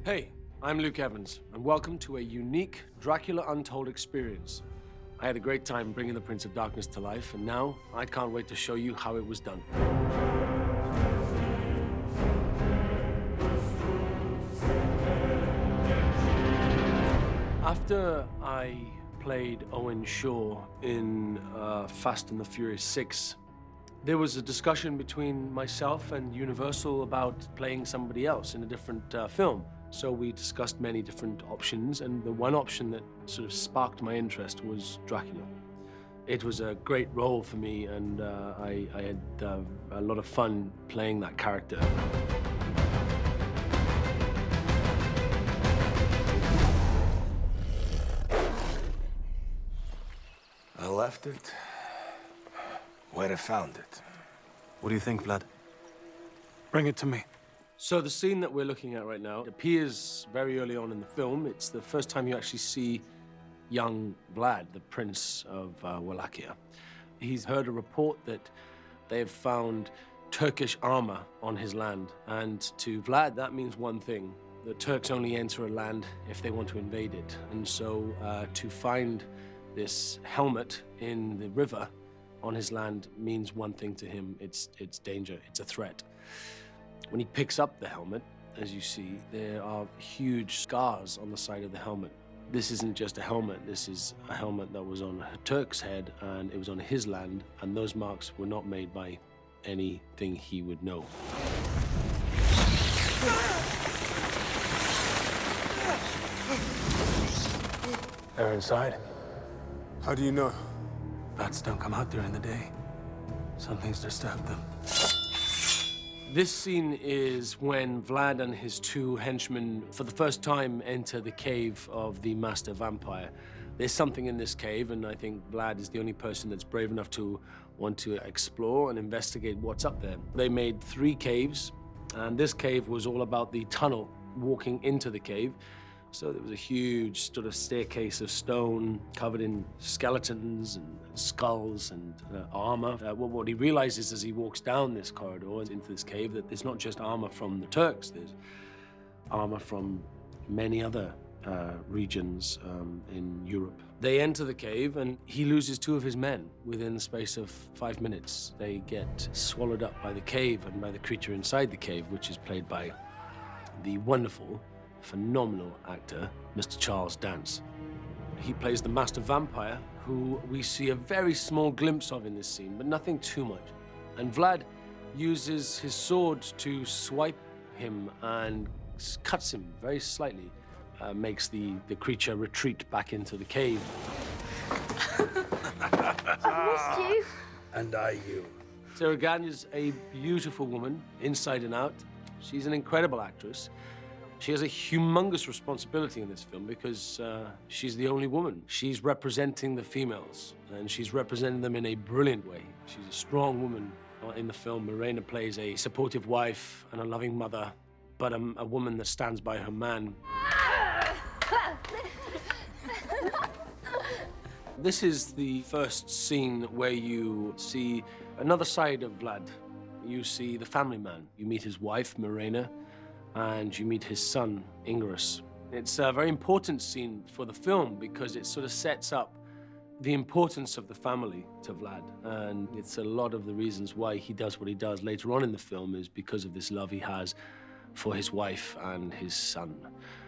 Hey, I'm Luke Evans, and welcome to a unique Dracula Untold experience. I had a great time bringing the Prince of Darkness to life, and now I can't wait to show you how it was done. After I played Owen Shaw in Fast and the Furious 6, there was a discussion between myself and Universal about playing somebody else in a different film. So we discussed many different options, and the one option that sort of sparked my interest was Dracula. It was a great role for me, and I had a lot of fun playing that character. I left it where I found it. What do you think, Vlad? Bring it to me. So the scene that we're looking at right now appears very early on in the film. It's the first time you actually see young Vlad, the Prince of Wallachia. He's heard a report that they've found Turkish armor on his land. And to Vlad, that means one thing. The Turks only enter a land if they want to invade it. And so to find this helmet in the river on his land means one thing to him. It's danger, it's a threat. When he picks up the helmet, as you see, there are huge scars on the side of the helmet. This isn't just a helmet, this is a helmet that was on a Turk's head, and it was on his land, and those marks were not made by anything he would know. They're inside. How do you know? Bats don't come out during the day. Something's disturbed them. This scene is when Vlad and his two henchmen, for the first time, enter the cave of the Master Vampire. There's something in this cave, and I think Vlad is the only person that's brave enough to want to explore and investigate what's up there. They made 3 caves, and this cave was all about the tunnel walking into the cave. So there was a huge sort of staircase of stone covered in skeletons and skulls and armor. What he realizes as he walks down this corridor into this cave, that there's not just armor from the Turks, there's armor from many other regions in Europe. They enter the cave, and he loses 2 of his men within the space of 5 minutes. They get swallowed up by the cave and by the creature inside the cave, which is played by the wonderful, phenomenal actor, Mr. Charles Dance. He plays the Master Vampire, who we see a very small glimpse of in this scene, but nothing too much. And Vlad uses his sword to swipe him and cuts him very slightly, makes the creature retreat back into the cave. I missed you. And I you. Sarah Gagnon is a beautiful woman, inside and out. She's an incredible actress. She has a humongous responsibility in this film because she's the only woman. She's representing the females, and she's representing them in a brilliant way. She's a strong woman in the film. Morena plays a supportive wife and a loving mother, but a woman that stands by her man. This is the first scene where you see another side of Vlad. You see the family man. You meet his wife, Morena, and you meet his son, Ingress. It's a very important scene for the film because it sort of sets up the importance of the family to Vlad. And it's a lot of the reasons why he does what he does later on in the film is because of this love he has for his wife and his son.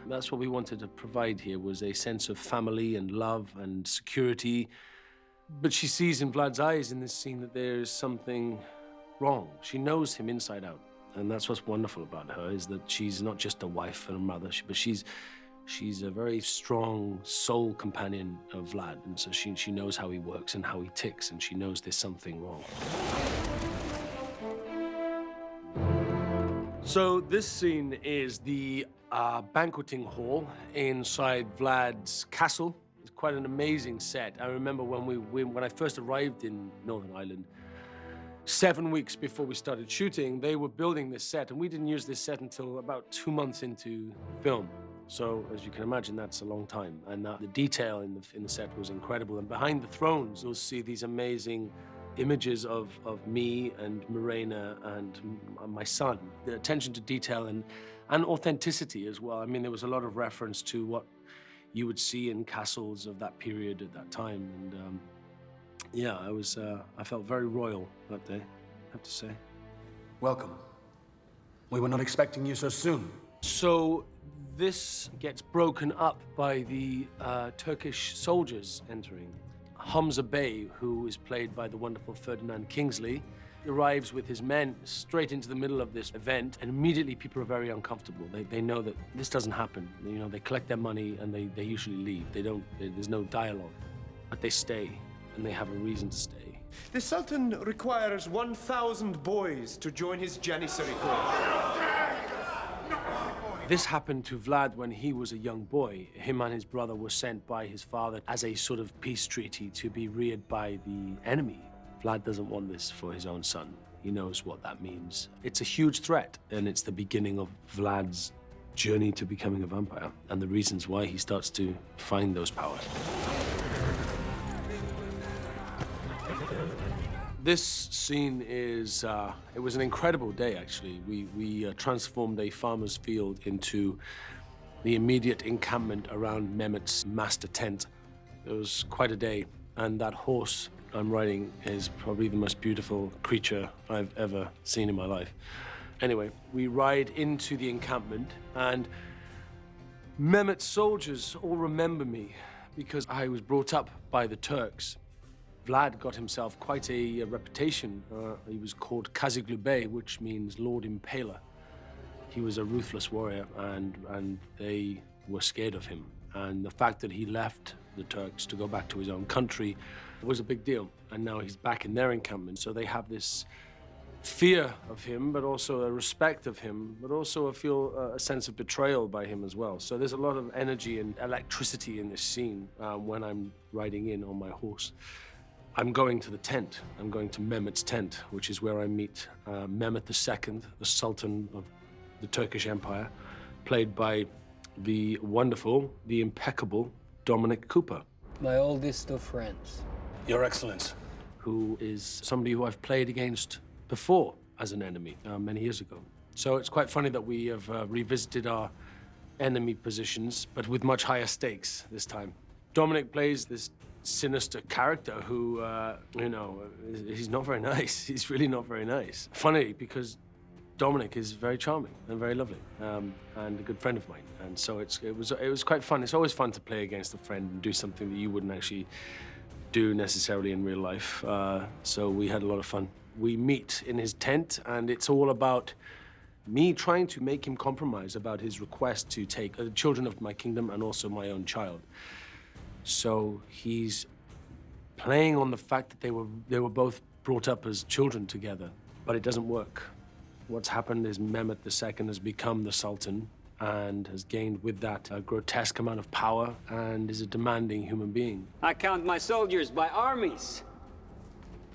That's what we wanted to provide here, was a sense of family and love and security. But she sees in Vlad's eyes in this scene that there's something wrong. She knows him inside out. And that's what's wonderful about her, is that she's not just a wife and a mother, but she's a very strong soul companion of Vlad. And so she knows how he works and how he ticks, and she knows there's something wrong. So this scene is the banqueting hall inside Vlad's castle. It's quite an amazing set. I remember when I first arrived in Northern Ireland, 7 weeks before we started shooting, they were building this set, and we didn't use this set until about 2 months into film. So, as you can imagine, that's a long time. And the detail in the set was incredible. And behind the thrones, you'll see these amazing images of me and Morena and my son. The attention to detail and and authenticity as well. I mean, there was a lot of reference to what you would see in castles of that period at that time. And yeah, I felt very royal that day, I have to say. Welcome. We were not expecting you so soon. So this gets broken up by the Turkish soldiers entering. Hamza Bey, who is played by the wonderful Ferdinand Kingsley, arrives with his men straight into the middle of this event, and immediately people are very uncomfortable. They know that this doesn't happen. You know, they collect their money and they usually leave. There's no dialogue, but they stay, and they have a reason to stay. The Sultan requires 1,000 boys to join his Janissary Corps. This happened to Vlad when he was a young boy. Him and his brother were sent by his father as a sort of peace treaty to be reared by the enemy. Vlad doesn't want this for his own son. He knows what that means. It's a huge threat, and it's the beginning of Vlad's journey to becoming a vampire, and the reasons why he starts to find those powers. This scene is, it was an incredible day, actually. We transformed a farmer's field into the immediate encampment around Mehmet's master tent. It was quite a day, and that horse I'm riding is probably the most beautiful creature I've ever seen in my life. Anyway, we ride into the encampment, and Mehmet's soldiers all remember me because I was brought up by the Turks. Vlad got himself quite a reputation. He was called Kaziglu Bey, which means Lord Impaler. He was a ruthless warrior, and they were scared of him. And the fact that he left the Turks to go back to his own country was a big deal. And now he's back in their encampment, so they have this fear of him, but also a respect of him, but also a sense of betrayal by him as well. So there's a lot of energy and electricity in this scene when I'm riding in on my horse. I'm going to the tent. I'm going to Mehmet's tent, which is where I meet Mehmet II, the Sultan of the Turkish Empire, played by the wonderful, the impeccable Dominic Cooper. My oldest of friends. Your Excellence. Who is somebody who I've played against before as an enemy many years ago. So it's quite funny that we have revisited our enemy positions, but with much higher stakes this time. Dominic plays this sinister character who, you know, he's not very nice. He's really not very nice. Funny, because Dominic is very charming and very lovely, and a good friend of mine. And so it was quite fun. It's always fun to play against a friend and do something that you wouldn't actually do necessarily in real life. So we had a lot of fun. We meet in his tent, and it's all about me trying to make him compromise about his request to take the children of my kingdom and also my own child. So he's playing on the fact that they were both brought up as children together, but it doesn't work. What's happened is Mehmet II has become the Sultan and has gained with that a grotesque amount of power and is a demanding human being. I count my soldiers by armies,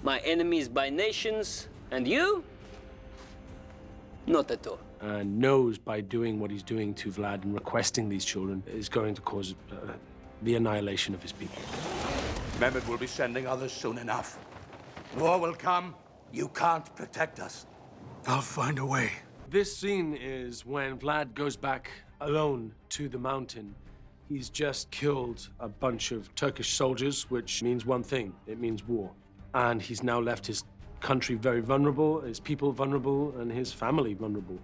my enemies by nations, and you? Not at all. And knows by doing what he's doing to Vlad and requesting these children is going to cause the annihilation of his people. Mehmet will be sending others soon enough. War will come. You can't protect us. I'll find a way. This scene is when Vlad goes back alone to the mountain. He's just killed a bunch of Turkish soldiers, which means one thing. It means war. And he's now left his country very vulnerable, his people vulnerable, and his family vulnerable.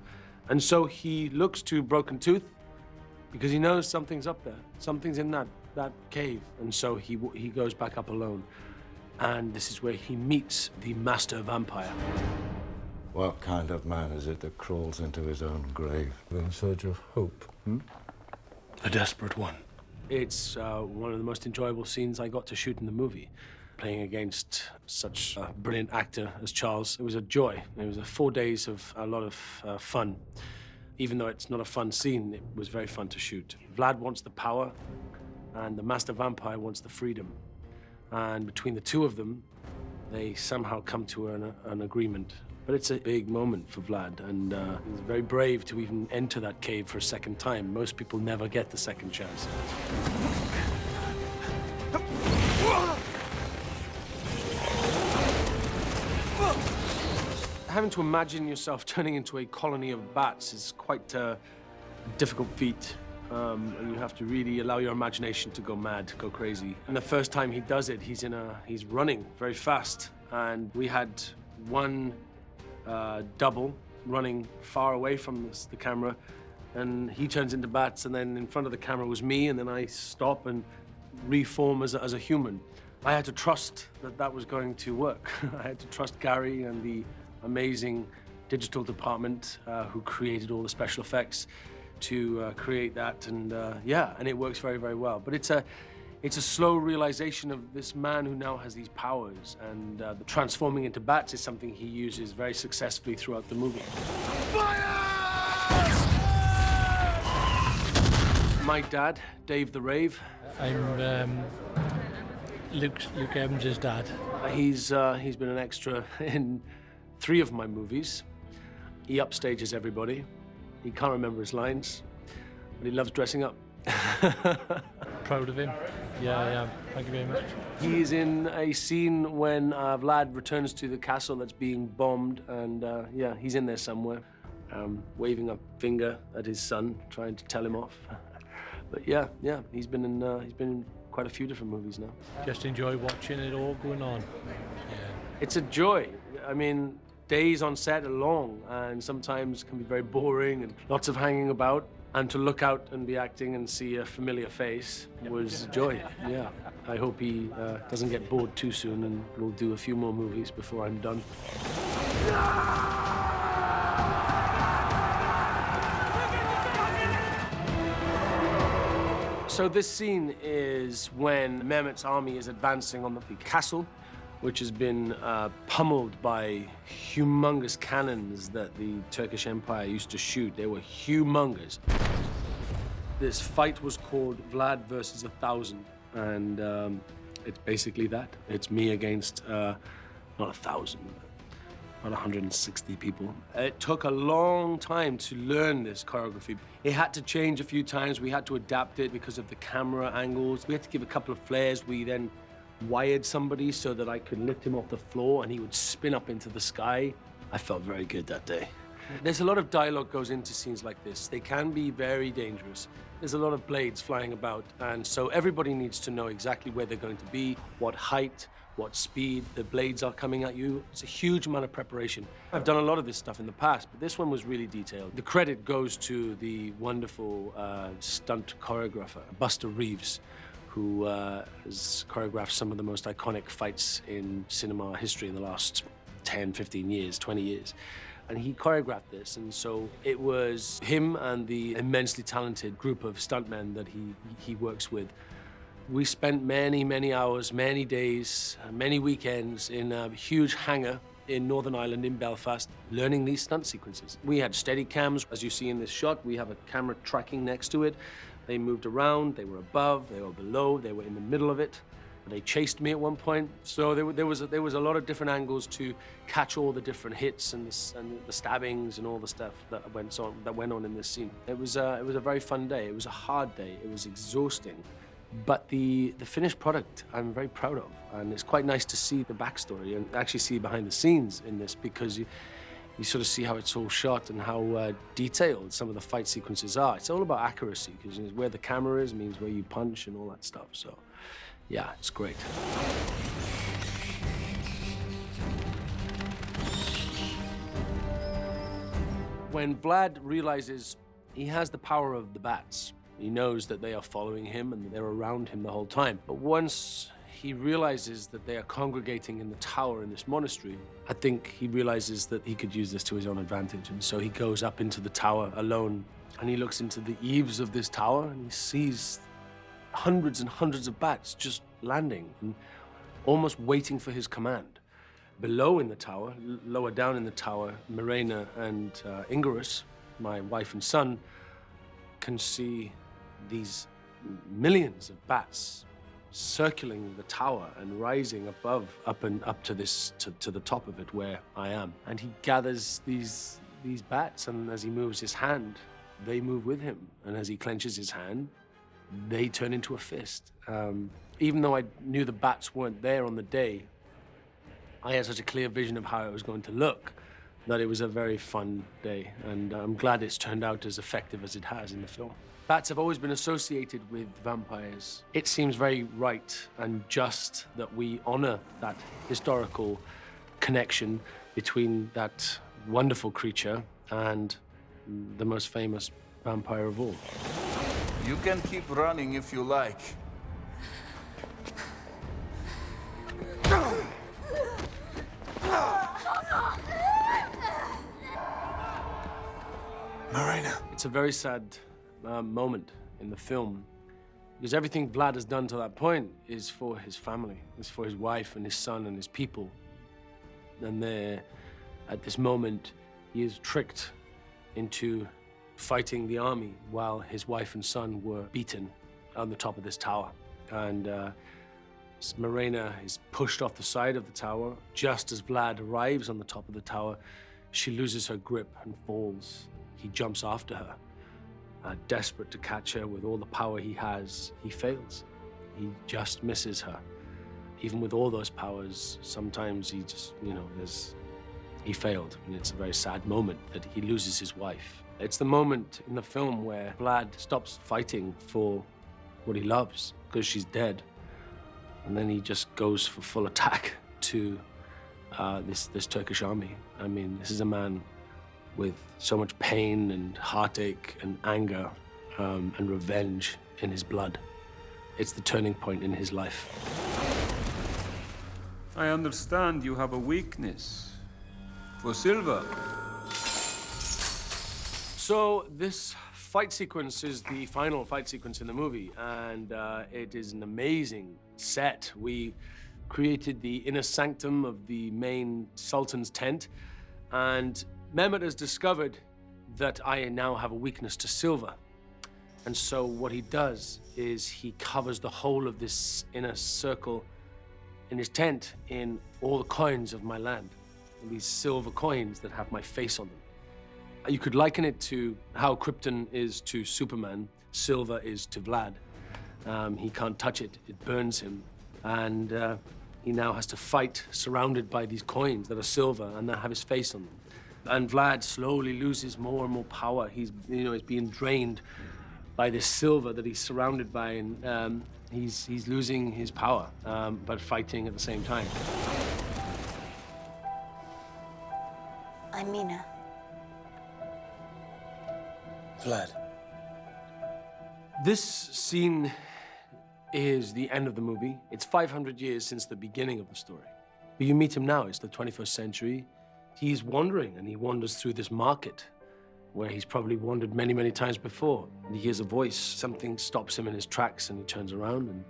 And so he looks to Broken Tooth because he knows something's up there. Something's in that cave. And so he goes back up alone. And this is where he meets the master vampire. What kind of man is it that crawls into his own grave? In search of hope, A desperate one. It's one of the most enjoyable scenes I got to shoot in the movie. Playing against such a brilliant actor as Charles. It was a joy. It was 4 days of a lot of fun. Even though it's not a fun scene, it was very fun to shoot. Vlad wants the power, and the master vampire wants the freedom. And between the two of them, they somehow come to an agreement. But it's a big moment for Vlad, and he's very brave to even enter that cave for a second time. Most people never get the second chance. Having to imagine yourself turning into a colony of bats is quite difficult feat. And you have to really allow your imagination to go mad, go crazy. And the first time he does it, he's running very fast. And we had one double running far away from the camera, and he turns into bats, and then in front of the camera was me, and then I stop and reform as a human. I had to trust that that was going to work. I had to trust Gary and the amazing digital department who created all the special effects to create that, and yeah, and it works very, very well. But it's a slow realization of this man who now has these powers, and the transforming into bats is something he uses very successfully throughout the movie. My dad, Dave the Rave. I'm Luke Evans' dad. He's been an extra in 3 of my movies. He upstages everybody. He can't remember his lines, but he loves dressing up. Proud of him. Yeah, thank you very much. He's in a scene when Vlad returns to the castle that's being bombed, and yeah, he's in there somewhere, waving a finger at his son, trying to tell him off. But yeah, he's been in quite a few different movies now. Just enjoy watching it all going on. Yeah. It's a joy. I mean, days on set are long, and sometimes can be very boring, and lots of hanging about. And to look out and be acting and see a familiar face was joy, yeah. I hope he doesn't get bored too soon, and we'll do a few more movies before I'm done. So this scene is when Mehmet's army is advancing on the castle, which has been pummeled by humongous cannons that the Turkish Empire used to shoot. They were humongous. This fight was called Vlad versus 1,000, and it's basically that. It's me against, not 1,000, about 160 people. It took a long time to learn this choreography. It had to change a few times. We had to adapt it because of the camera angles. We had to give a couple of flares. We then wired somebody so that I could lift him off the floor and he would spin up into the sky. I felt very good that day. There's a lot of dialogue goes into scenes like this. They can be very dangerous. There's a lot of blades flying about, and so everybody needs to know exactly where they're going to be, what height, what speed the blades are coming at you. It's a huge amount of preparation. I've done a lot of this stuff in the past, but this one was really detailed. The credit goes to the wonderful stunt choreographer, Buster Reeves, who has choreographed some of the most iconic fights in cinema history in the last 10, 15 years, 20 years. And he choreographed this, and so it was him and the immensely talented group of stuntmen that he works with. We spent many, many hours, many days, many weekends in a huge hangar in Northern Ireland, in Belfast, learning these stunt sequences. We had steady cams. As you see in this shot, we have a camera tracking next to it. They moved around, they were above, they were below, they were in the middle of it. They chased me at one point. So there was a lot of different angles to catch all the different hits and the stabbings and all the stuff that went on in this scene. It was a very fun day. It was a hard day. It was exhausting. But the finished product I'm very proud of, and it's quite nice to see the backstory and actually see behind the scenes in this, because you sort of see how it's all shot and how detailed some of the fight sequences are. It's all about accuracy, because where the camera is means where you punch and all that stuff. So yeah, it's great. When Vlad realizes he has the power of the bats, he knows that they are following him and they're around him the whole time. But once he realizes that they are congregating in the tower in this monastery, I think he realizes that he could use this to his own advantage. And so he goes up into the tower alone, and he looks into the eaves of this tower, and he sees hundreds and hundreds of bats just landing and almost waiting for his command. Below in the tower, lower down in the tower, Mirena and Ingarus, my wife and son, can see these millions of bats circling the tower and rising above, up to the top of it where I am. And he gathers these bats, and as he moves his hand, they move with him. And as he clenches his hand, they turn into a fist. Even though I knew the bats weren't there on the day, I had such a clear vision of how it was going to look that it was a very fun day, and I'm glad it's turned out as effective as it has in the film. Bats have always been associated with vampires. It seems very right and just that we honor that historical connection between that wonderful creature and the most famous vampire of all. You can keep running if you like. Marina. It's a very sad moment in the film, because everything Vlad has done to that point is for his family, is for his wife and his son and his people. And there, at this moment, he is tricked into fighting the army while his wife and son were beaten on the top of this tower. And Marina is pushed off the side of the tower. Just as Vlad arrives on the top of the tower, she loses her grip and falls. He jumps after her, desperate to catch her with all the power he has. He fails. He just misses her. Even with all those powers, sometimes he just, he failed. And it's a very sad moment that he loses his wife. It's the moment in the film where Vlad stops fighting for what he loves because she's dead. And then he just goes for full attack to this Turkish army. I mean, this is a man with so much pain and heartache and anger and revenge in his blood. It's the turning point in his life. I understand you have a weakness for silver. So this fight sequence is the final fight sequence in the movie, and it is an amazing set. We created the inner sanctum of the main Sultan's tent, and Mehmet has discovered that I now have a weakness to silver. And so what he does is he covers the whole of this inner circle in his tent in all the coins of my land. These silver coins that have my face on them. You could liken it to how Krypton is to Superman, silver is to Vlad. He can't touch it, it burns him. And he now has to fight surrounded by these coins that are silver and that have his face on them. And Vlad slowly loses more and more power. He's being drained by this silver that he's surrounded by, and he's losing his power, but fighting at the same time. I'm Mina. Vlad. This scene is the end of the movie. It's 500 years since the beginning of the story. But you meet him now, it's the 21st century. He's wandering, and he wanders through this market where he's probably wandered many, many times before. And he hears a voice, something stops him in his tracks, and he turns around and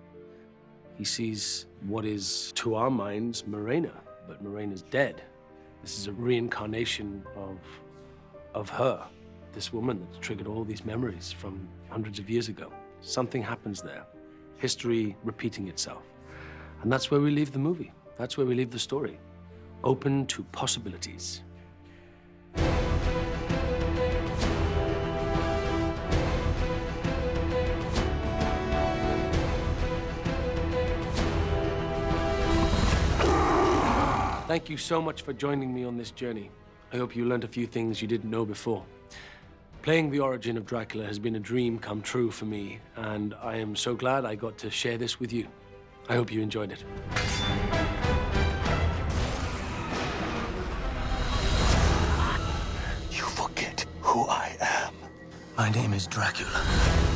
he sees what is, to our minds, Marina, but Marina's dead. This is a reincarnation of her, this woman that triggered all these memories from hundreds of years ago. Something happens there, history repeating itself. And that's where we leave the movie. That's where we leave the story. Open to possibilities. Thank you so much for joining me on this journey. I hope you learned a few things you didn't know before. Playing the origin of Dracula has been a dream come true for me, and I am so glad I got to share this with you. I hope you enjoyed it. You forget who I am. My name is Dracula.